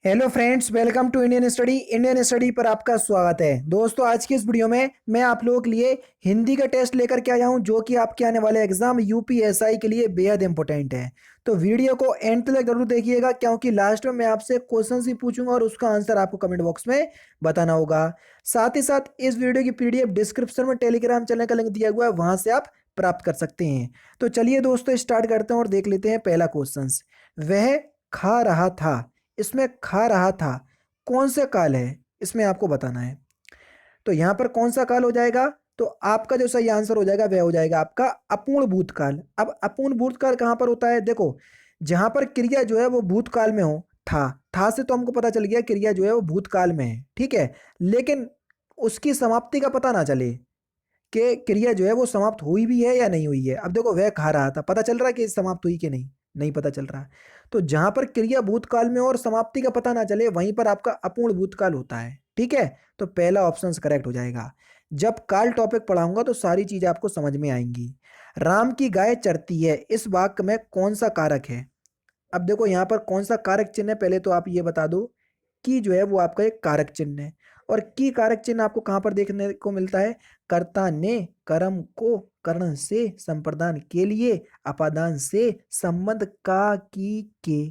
Hello friends, welcome to Indian study पर आपका स्वागत है। दोस्तों, आज की इस वीडियो में मैं आप लोगों के लिए हिंदी का टेस्ट लेकर के आया हूं, जो कि आपके आने वाले एग्जाम यूपीएसआई के लिए बेहद इंपॉर्टेंट है। तो वीडियो को एंड तक जरूर देखिएगा, क्योंकि लास्ट में मैं आपसे क्वेश्चन ही पूछूंगा और उसका आंसर आपको कमेंट बॉक्स में बताना होगा। साथ ही साथ इस वीडियो की पीडीएफ डिस्क्रिप्शन में टेलीग्राम चैनल का लिंक दिया हुआ है, वहां से आप प्राप्त कर सकते हैं। तो चलिए दोस्तों, स्टार्ट करते हैं और देख लेते हैं पहला क्वेश्चन। वह खा रहा था, इसमें खा रहा था कौन सा काल है, इसमें आपको बताना है। तो यहां पर कौन सा काल हो जाएगा, तो आपका जो सही आंसर हो जाएगा वह हो जाएगा आपका अपूर्ण भूतकाल। अब अपूर्ण भूतकाल कहां पर होता है, देखो, जहां पर क्रिया जो है वो भूतकाल में हो। था से तो हमको पता चल गया क्रिया जो है वो भूतकाल में है, ठीक है। लेकिन उसकी समाप्ति का पता ना चले कि क्रिया जो है वो समाप्त हुई भी है या नहीं हुई है। अब देखो, वह खा रहा था, पता चल रहा है कि समाप्त हुई कि नहीं, नहीं पता चल रहा। तो जहां पर क्रिया भूतकाल में और समाप्ति का पता ना चले, वहीं पर आपका अपूर्ण भूतकाल होता है, ठीक है। तो पहला ऑप्शन करेक्ट हो जाएगा। जब काल टॉपिक पढ़ाऊंगा तो सारी चीजें आपको समझ में आएंगी। राम की गाय चरती है, इस वाक्य में कौन सा कारक है। अब देखो, यहां पर कौन सा कारक चिन्ह है, पहले तो आप ये बता दो कि जो है वो आपका एक कारक चिन्ह है। और की कारक चिन्ह आपको कहां पर देखने को मिलता है, कर्ता ने कर्म को कर्ण से संप्रदान के लिए अपादान से संबंध का की के।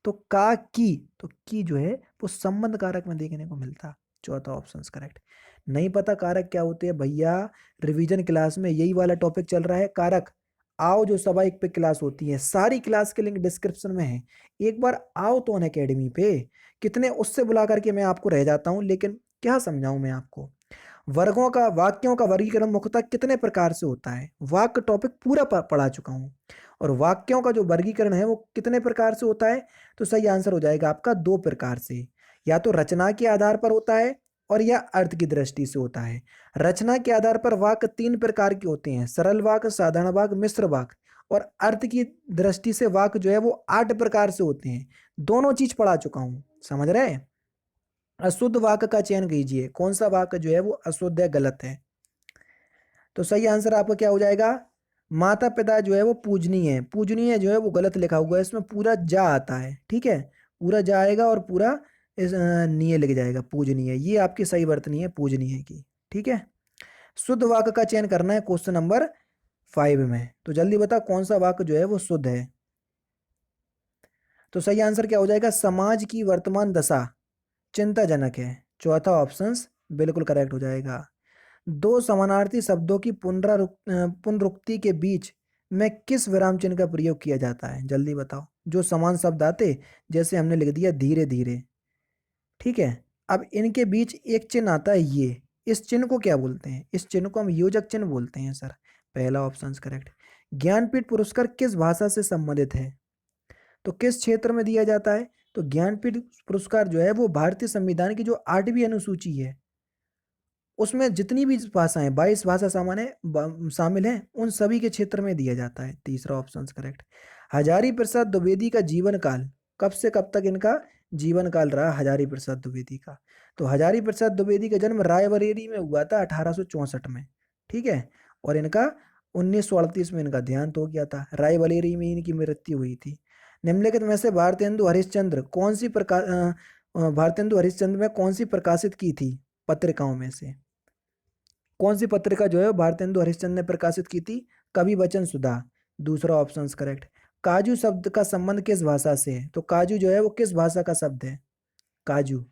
तो का की, तो की जो है वो संबंध कारक में देखने को मिलता। चौथा ऑप्शन करेक्ट। नहीं पता कारक क्या होते हैं भैया, रिवीजन क्लास में यही वाला टॉपिक चल रहा है, कारक। आओ, जो सवा एक पे क्लास होती है, सारी क्लास के लिंक डिस्क्रिप्शन में है। एक बार आओ तो अनअकैडमी पे, कितने उससे बुला करके मैं आपको रह जाता हूं, लेकिन क्या समझाऊं मैं आपको। वर्गों का, वाक्यों का वर्गीकरण मुख्यतः कितने प्रकार से होता है, वाक्य टॉपिक पूरा पढ़ा चुका हूं। और वाक्यों का जो वर्गीकरण है वो कितने प्रकार से होता है, तो सही आंसर हो जाएगा आपका दो प्रकार से। या तो रचना के आधार पर होता है, और या अर्थ की दृष्टि से होता है। रचना के आधार पर वाक्य तीन प्रकार के होते हैं, सरल वाक्य, साधारण वाक्य, मिश्र वाक्य। और अर्थ की दृष्टि से वाक्य जो है वो 8 प्रकार से होते हैं। दोनों चीज पढ़ा चुका हूं, समझ रहे हैं। अशुद्ध वाक्य का चयन कीजिए, कौन सा वाक्य जो है वो अशुद्ध है, गलत है। तो सही आंसर आपका क्या हो जाएगा, माता पिता जो है वो पूजनीय है। पूजनीय जो है वो गलत लिखा हुआ है, इसमें पूरा जा आता है, ठीक है। पूरा जा आएगा और पूरा इस निय लिख जाएगा, पूजनीय। ये आपकी सही वर्तनी है पूजनीय की, ठीक है। शुद्ध वाक्य का चयन करना है क्वेश्चन नंबर 5 में। तो जल्दी बता कौन सा वाक्य जो है वो शुद्ध है। तो सही आंसर क्या हो जाएगा, समाज की वर्तमान दशा चिंताजनक है। चौथा ऑप्शन बिल्कुल करेक्ट हो जाएगा। दो समानार्थी शब्दों की पुनरुक्ति के बीच में किस विराम चिन्ह का प्रयोग किया जाता है, जल्दी बताओ। जो समान शब्द आते, जैसे हमने लिख दिया धीरे धीरे, ठीक है। अब इनके बीच एक चिन्ह आता है ये, इस चिन्ह को क्या बोलते हैं, इस चिन्ह को हम योजक चिन्ह बोलते हैं सर। पहला ऑप्शन करेक्ट। ज्ञानपीठ पुरस्कार किस भाषा से संबंधित है, तो किस क्षेत्र में दिया जाता है। तो ज्ञानपीठ पुरस्कार जो है वो भारतीय संविधान की जो 8वीं अनुसूची है, उसमें जितनी भी भाषाएं, 22 भाषा शामिल हैं, उन सभी के क्षेत्र में दिया जाता है। तीसरा ऑप्शन करेक्ट। हजारी प्रसाद द्विवेदी का जीवन काल कब से कब तक इनका जीवन काल रहा, हजारी प्रसाद द्विवेदी का। तो हजारी प्रसाद द्विवेदी का जन्म रायबरेली में हुआ था 1864 में, ठीक है। और इनका 1938 में इनका देहांत हो गया था, रायबरेली में इनकी मृत्यु हुई थी। निम्नलिखित में से भारतेंदु हरिश्चंद्र कौन सी भारतेंदु हरिश्चंद्र में कौन सी प्रकाशित की थी पत्रिकाओं में से। कौन सी पत्रिका जो है भारतेंदु हरिश्चंद्र ने प्रकाशित की थी, कवि वचन सुधा। दूसरा ऑप्शन करेक्ट। काजू शब्द का संबंध किस भाषा से है, तो काजू जो है वो किस भाषा का शब्द है, काजू।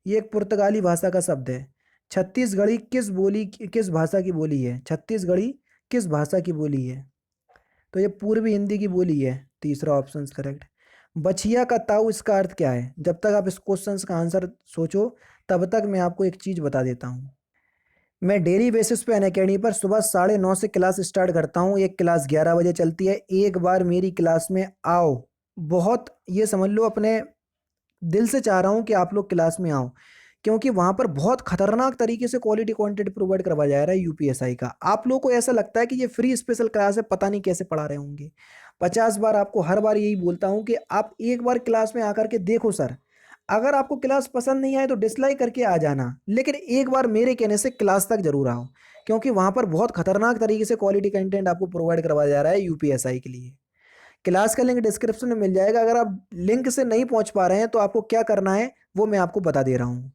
ये एक पुर्तगाली भाषा का शब्द है। छत्तीसगढ़ी किस भाषा की बोली है, छत्तीसगढ़ी किस भाषा की बोली है, तो ये पूर्वी हिंदी की बोली है। तीसरा ऑप्शन करेक्ट। बछिया का ताऊ, इसका अर्थ क्या है। जब तक आप इस क्वेश्चन का आंसर सोचो, तब तक मैं आपको एक चीज बता देता हूँ। मैं डेली बेसिस पे अनअकैडमी पर सुबह 9:30 से क्लास स्टार्ट करता हूँ, एक क्लास 11 बजे चलती है। एक बार मेरी क्लास में आओ, बहुत ये समझ लो, अपने दिल से चाह रहा हूँ कि आप लोग क्लास में आओ, क्योंकि वहां पर बहुत खतरनाक तरीके से क्वालिटी कंटेंट प्रोवाइड करवाया जा रहा है यूपीएसआई का। आप लोगों को ऐसा लगता है कि ये फ्री स्पेशल क्लास है, पता नहीं कैसे पढ़ा रहे होंगे। 50 बार आपको हर बार यही बोलता हूँ कि आप एक बार क्लास में आकर के देखो सर। अगर आपको क्लास पसंद नहीं आए तो डिसलाइक करके आ जाना, लेकिन एक बार मेरे कहने से क्लास तक जरूर आओ, क्योंकि वहां पर बहुत खतरनाक तरीके से क्वालिटी कंटेंट आपको प्रोवाइड करवाया जा रहा है यूपीएसआई के लिए। क्लास का लिंक डिस्क्रिप्शन में मिल जाएगा। अगर आप लिंक से नहीं पहुंच पा रहे हैं तो आपको क्या करना है वो मैं आपको बता दे रहा हूं।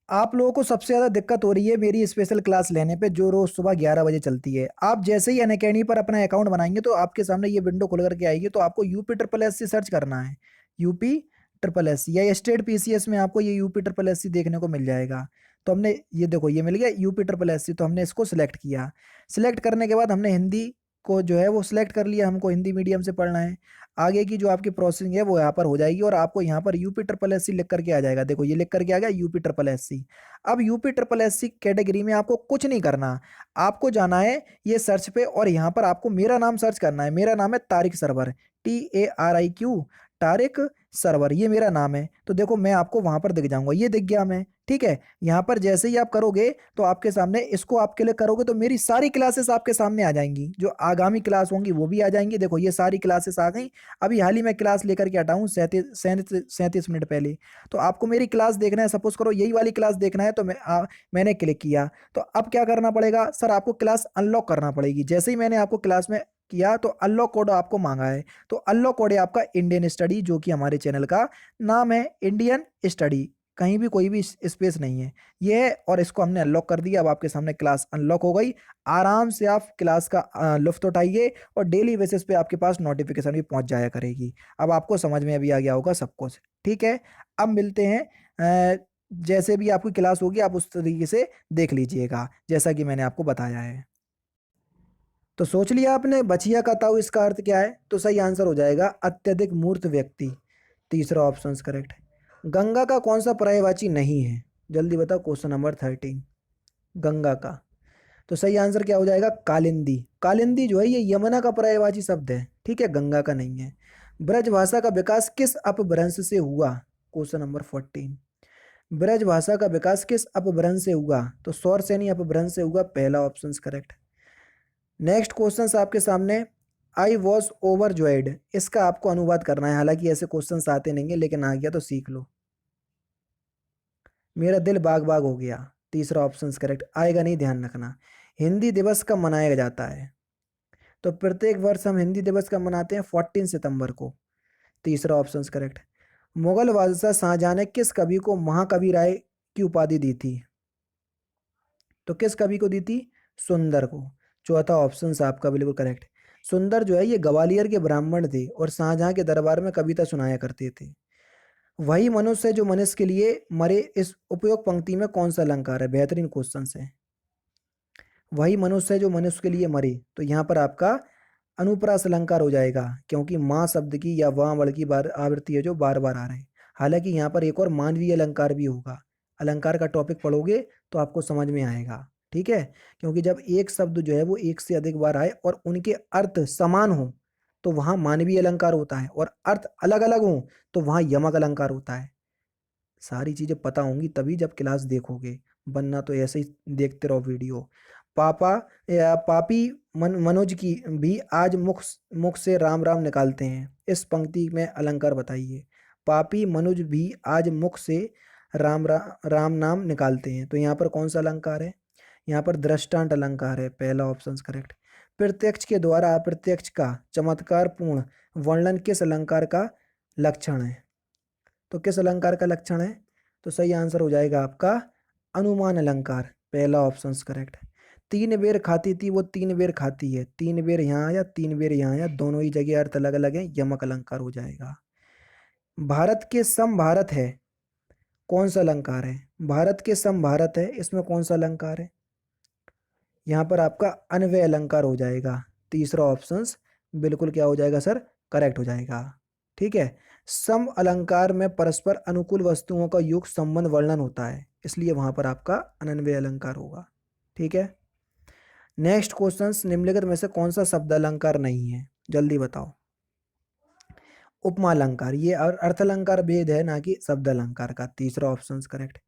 आप लोगों को सबसे ज़्यादा दिक्कत हो रही है मेरी स्पेशल क्लास लेने पे, जो रोज़ सुबह 11 बजे चलती है। आप जैसे ही अनअकैडमी पर अपना अकाउंट बनाएंगे तो आपके सामने ये विंडो खुल करके आएगी, तो आपको UP triple S C search करना है। यूपी ट्रिपल एस सी या स्टेट पीसीएस में आपको ये यूपी ट्रिपल एस सी देखने को मिल जाएगा। तो हमने ये देखो ये मिल गया यूपी ट्रिपल एस सी, तो हमने इसको सिलेक्ट किया। सिलेक्ट करने के बाद हमने हिंदी को जो है वो सिलेक्ट कर लिया, हमको हिंदी मीडियम से पढ़ना है। आगे की जो आपकी प्रोसेसिंग है वो यहाँ पर हो जाएगी और आपको यहाँ पर यूपी ट्रिपल एस सी लिख करके आ जाएगा। देखो ये लिख करके आ गया यूपी ट्रिपल एस सी। अब UP triple S C category में आपको कुछ नहीं करना, आपको जाना है ये सर्च पे और यहाँ पर आपको मेरा नाम सर्च करना है। मेरा नाम है तारिक सरवर, TARIQ, तारिक सरवर, ये मेरा नाम है। तो देखो मैं आपको वहां पर दिख जाऊंगा, ये दिख गया मैं, ठीक है। यहाँ पर जैसे ही आप करोगे तो आपके सामने इसको आप क्लिक करोगे तो मेरी सारी क्लासेस आपके सामने आ जाएंगी, जो आगामी क्लास होंगी वो भी आ जाएंगी। देखो ये सारी क्लासेस आ गई। अभी हाल ही में क्लास लेकर के हटा हूँ 37 मिनट पहले। तो आपको मेरी क्लास देखना है, सपोज करो यही वाली क्लास देखना है, तो मैंने क्लिक किया। तो अब क्या करना पड़ेगा सर, आपको क्लास अनलॉक करना पड़ेगी। जैसे ही मैंने आपको क्लास में किया तो अनलॉक कोड आपको मांगा है। तो अनलॉक कोड है आपका इंडियन स्टडी, जो कि हमारे चैनल का नाम है इंडियन स्टडी, कहीं भी कोई भी स्पेस नहीं है ये है। और इसको हमने अनलॉक कर दिया। अब आपके सामने क्लास अनलॉक हो गई। आराम से आप क्लास का लुफ्त उठाइए और डेली बेसिस पे आपके पास नोटिफिकेशन भी पहुंच जाया करेगी। अब आपको समझ में अभी आ गया होगा सब कुछ, ठीक है। अब मिलते हैं, जैसे भी आपकी क्लास होगी आप उस तरीके से देख लीजिएगा जैसा कि मैंने आपको बताया है। तो सोच लिया आपने बचिया का ताऊ इसका अर्थ क्या है? तो सही आंसर हो जाएगा अत्यधिक मूर्त व्यक्ति, तीसरा ऑप्शन करेक्ट है। गंगा का कौन सा पर्यायवाची नहीं है? जल्दी बताओ, क्वेश्चन नंबर 13। गंगा का तो सही आंसर क्या हो जाएगा? कालिंदी। कालिंदी जो है ये यमुना का पर्यायवाची शब्द है, ठीक है, गंगा का नहीं है। ब्रज भाषा का विकास किस अपभ्रंश से हुआ? Question number 14। ब्रज भाषा का विकास किस अपभ्रंश से हुआ? तो सौरसेनी अपभ्रंश से हुआ, पहला ऑप्शन करेक्ट। नेक्स्ट क्वेश्चन आपके सामने, आई वॉज ओवरजॉयड, इसका आपको अनुवाद करना है। हालांकि ऐसे क्वेश्चंस आते नहीं है, लेकिन आ गया तो सीख लो। मेरा दिल बाग बाग हो गया, तीसरा ऑप्शन करेक्ट। आएगा नहीं, ध्यान रखना। हिंदी दिवस कब मनाया जाता है? तो प्रत्येक वर्ष हम हिंदी दिवस कब मनाते हैं? 14 सितंबर को, तीसरा ऑप्शन करेक्ट। मुगल बादशाह शाहजहां ने किस कवि को महाकवि राय की उपाधि दी थी? तो किस कवि को दी थी? सुंदर को, चौथा ऑप्शन आपका बिल्कुल करेक्ट। सुंदर जो है ये ग्वालियर के ब्राह्मण थे और शाहजहां के दरबार में कविता सुनाया करते थे। वही मनुष्य है जो मनुष्य के लिए मरे, इस उपयोग पंक्ति में कौन सा अलंकार है? बेहतरीन क्वेश्चन है। वही मनुष्य है जो मनुष्य के लिए मरे, तो यहाँ पर आपका अनुप्रास अलंकार हो जाएगा, क्योंकि माँ शब्द की या वहाँ वर्ड की बार आवृत्ति है जो बार बार आ रहे हैं। हालांकि यहाँ पर एक और मानवीय अलंकार भी होगा। अलंकार का टॉपिक पढ़ोगे तो आपको समझ में आएगा, ठीक है। क्योंकि जब एक शब्द जो है वो एक से अधिक बार आए और उनके अर्थ समान हो तो वहाँ मानवीय अलंकार होता है, और अर्थ अलग अलग हो तो वहाँ यमक अलंकार होता है। सारी चीजें पता होंगी तभी जब क्लास देखोगे, वरना तो ऐसे ही देखते रहो वीडियो। पापा या पापी मनोज की भी आज मुख मुख से राम राम निकालते हैं, इस पंक्ति में अलंकार बताइए। पापी मनुज भी आज मुख से राम नाम निकालते हैं, तो यहाँ पर कौन सा अलंकार है? यहाँ पर दृष्टांत अलंकार है, पहला ऑप्शन करेक्ट। प्रत्यक्ष के द्वारा अप्रत्यक्ष का चमत्कार पूर्ण वर्णन किस अलंकार का लक्षण है? तो किस अलंकार का लक्षण है? तो सही आंसर हो जाएगा आपका अनुमान अलंकार, पहला ऑप्शन करेक्ट। तीन बेर खाती थी वो तीन बेर खाती है, तीन बेर यहाँ आया तीन बेर यहाँ आया, दोनों ही जगह अर्थ अलग अलग है, यमक अलंकार हो जाएगा। भारत के सम भारत है, कौन सा अलंकार है? भारत के सम भारत है, इसमें कौन सा अलंकार है? यहाँ पर आपका अन्वय अलंकार हो जाएगा, तीसरा ऑप्शन बिल्कुल क्या हो जाएगा सर? करेक्ट हो जाएगा, ठीक है। सम अलंकार में परस्पर अनुकूल वस्तुओं का युग संबंध वर्णन होता है, इसलिए वहां पर आपका अनन्वय अलंकार होगा, ठीक है। नेक्स्ट क्वेश्चन, निम्नलिखित में से कौन सा शब्द अलंकार नहीं है? जल्दी बताओ। उपमा अलंकार, ये अर्थ अलंकार भेद है ना कि शब्द अलंकार का, तीसरा ऑप्शन करेक्ट।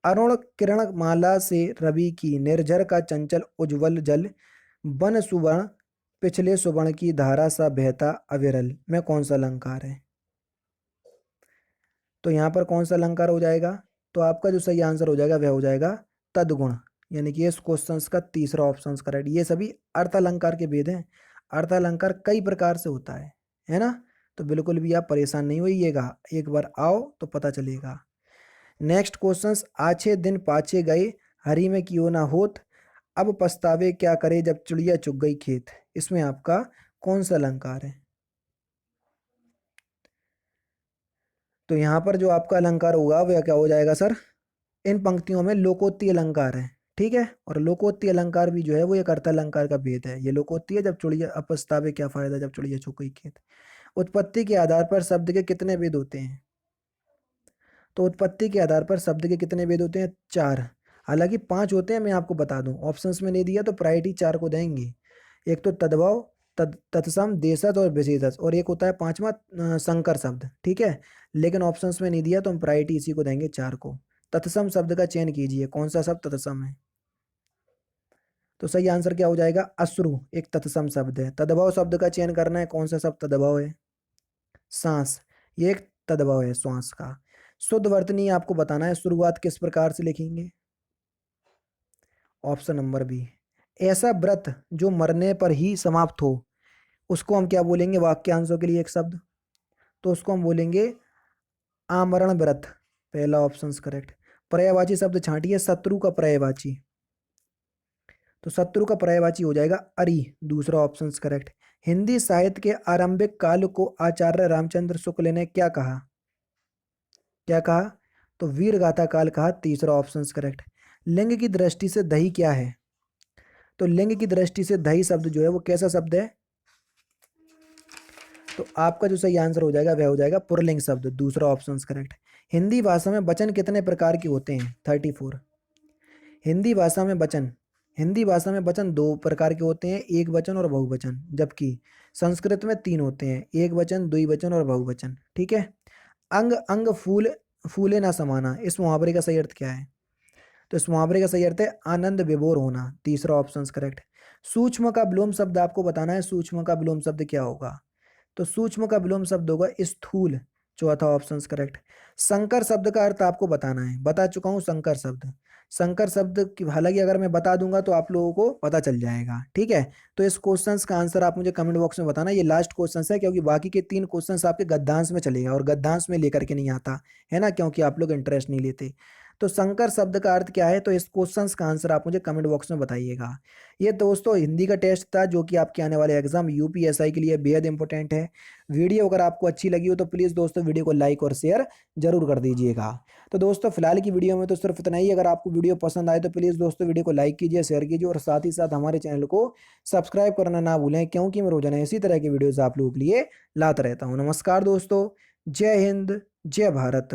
अरुण किरण माला से रवि की निर्झर का चंचल उज्जवल जल, बन सुवर्ण पिछले सुवर्ण की धारा सा बहता अविरल, में कौन सा अलंकार है? तो यहाँ पर कौन सा अलंकार हो जाएगा? तो आपका जो सही आंसर हो जाएगा वह हो जाएगा तदगुण, यानी कि इस क्वेश्चन का तीसरा ऑप्शन करेक्ट। ये सभी अर्थ अलंकार के भेद हैं। अर्थालंकार कई प्रकार से होता है ना। तो बिल्कुल भी आप परेशान नहीं होइएगा, एक बार आओ तो पता चलेगा। नेक्स्ट क्वेश्चंस, आछे दिन पाछे गए, हरी में क्यों ना होत, अब पछतावे क्या करे जब चिड़िया चुग गई खेत। इसमें आपका कौन सा अलंकार है? तो यहाँ पर जो आपका अलंकार होगा वह क्या हो जाएगा सर? इन पंक्तियों में लोकोक्ति अलंकार है, ठीक है। और लोकोक्ति अलंकार भी जो है वो एक अर्थ अलंकार का भेद है। ये लोकोक्ति है जब चिड़िया, अब पछतावे क्या फायदा जब चिड़िया चुग गई खेत। उत्पत्ति के आधार पर शब्द के कितने भेद होते हैं? तो उत्पत्ति के आधार पर शब्द के कितने भेद होते हैं? 4। हालांकि 5 होते हैं, मैं आपको बता दूं, ऑप्शंस में नहीं दिया तो प्रायोरिटी 4 को देंगे। एक तो तद्भव, तत्सम, देशज और विशेषज, और एक होता है पांचवा संकर शब्द, ठीक है। लेकिन ऑप्शंस में नहीं दिया तो हम प्रायोरिटी इसी को देंगे 4 को। तत्सम शब्द का चयन कीजिए, कौन सा शब्द तत्सम है? तो सही आंसर क्या हो जाएगा? अश्रु एक तत्सम शब्द है। तद्भव शब्द का चयन करना है, कौन सा शब्द तद्भव है? सांस, ये एक तद्भव है श्वास का। शुद्ध वर्तनी आपको बताना है, शुरुआत किस प्रकार से लिखेंगे? Option number B. ऐसा व्रत जो मरने पर ही समाप्त हो, उसको हम क्या बोलेंगे वाक्यांशों के लिए एक शब्द? तो उसको हम बोलेंगे आमरण व्रत, पहला ऑप्शन करेक्ट। पर्यायवाची शब्द छांटिए, शत्रु का पर्यायवाची, तो शत्रु का पर्यायवाची हो जाएगा अरि, दूसरा ऑप्शन करेक्ट। हिंदी साहित्य के आरंभिक काल को आचार्य रामचंद्र शुक्ल ने क्या कहा? क्या कहा? तो वीर गाथा काल कहा, तीसरा ऑप्शन करेक्ट। लिंग की दृष्टि से दही क्या है? तो लिंग की दृष्टि से दही शब्द जो है वो कैसा शब्द है? तो आपका जो सही आंसर हो जाएगा वह हो जाएगा पुरलिंग शब्द, दूसरा ऑप्शन करेक्ट। हिंदी भाषा में वचन कितने प्रकार के होते हैं? 34। हिंदी भाषा में वचन, हिंदी भाषा में वचन 2 प्रकार के होते हैं, एक वचन और बहुवचन, जबकि संस्कृत में 3 होते हैं, एक वचन, द्विवचन और बहुवचन, ठीक है। अंग अंग फूल फूले ना समाना, इस मुहावरे का सही अर्थ क्या है? तो इस मुहावरे का सही अर्थ है आनंद विभोर होना, तीसरा ऑप्शन करेक्ट। सूक्ष्म का विलोम शब्द आपको बताना है, सूक्ष्म का विलोम शब्द क्या होगा? तो सूक्ष्म का विलोम शब्द होगा स्थूल, चौथा ऑप्शन करेक्ट। संकर शब्द का अर्थ आपको बताना है, बता चुका हूं संकर शब्द। संकर शब्द हालांकि अगर मैं बता दूंगा तो आप लोगों को पता चल जाएगा, ठीक है। तो इस क्वेश्चंस का आंसर आप मुझे कमेंट बॉक्स में बताना। ये लास्ट क्वेश्चंस है, क्योंकि बाकी के 3 क्वेश्चंस आपके गद्यांश में चलेगा, और गद्यांश में लेकर के नहीं आता है ना, क्योंकि आप लोग इंटरेस्ट नहीं लेते। तो संकर शब्द का अर्थ क्या है, तो इस क्वेश्चंस का आंसर आप मुझे कमेंट बॉक्स में बताइएगा। ये दोस्तों हिंदी का टेस्ट था, जो कि आपके आने वाले एग्जाम यूपीएसआई के लिए बेहद इंपॉर्टेंट है। वीडियो अगर आपको अच्छी लगी हो तो प्लीज़ दोस्तों वीडियो को लाइक और शेयर जरूर कर दीजिएगा। तो दोस्तों फिलहाल की वीडियो में तो सिर्फ इतना ही। अगर आपको वीडियो पसंद आए तो प्लीज़ दोस्तों वीडियो को लाइक कीजिए, शेयर कीजिए, और साथ ही साथ हमारे चैनल को सब्सक्राइब करना ना भूलें, क्योंकि मैं रोजाना इसी तरह की वीडियोज़ आप लोगों के लिए लाता रहता हूँ। नमस्कार दोस्तों, जय हिंद, जय भारत।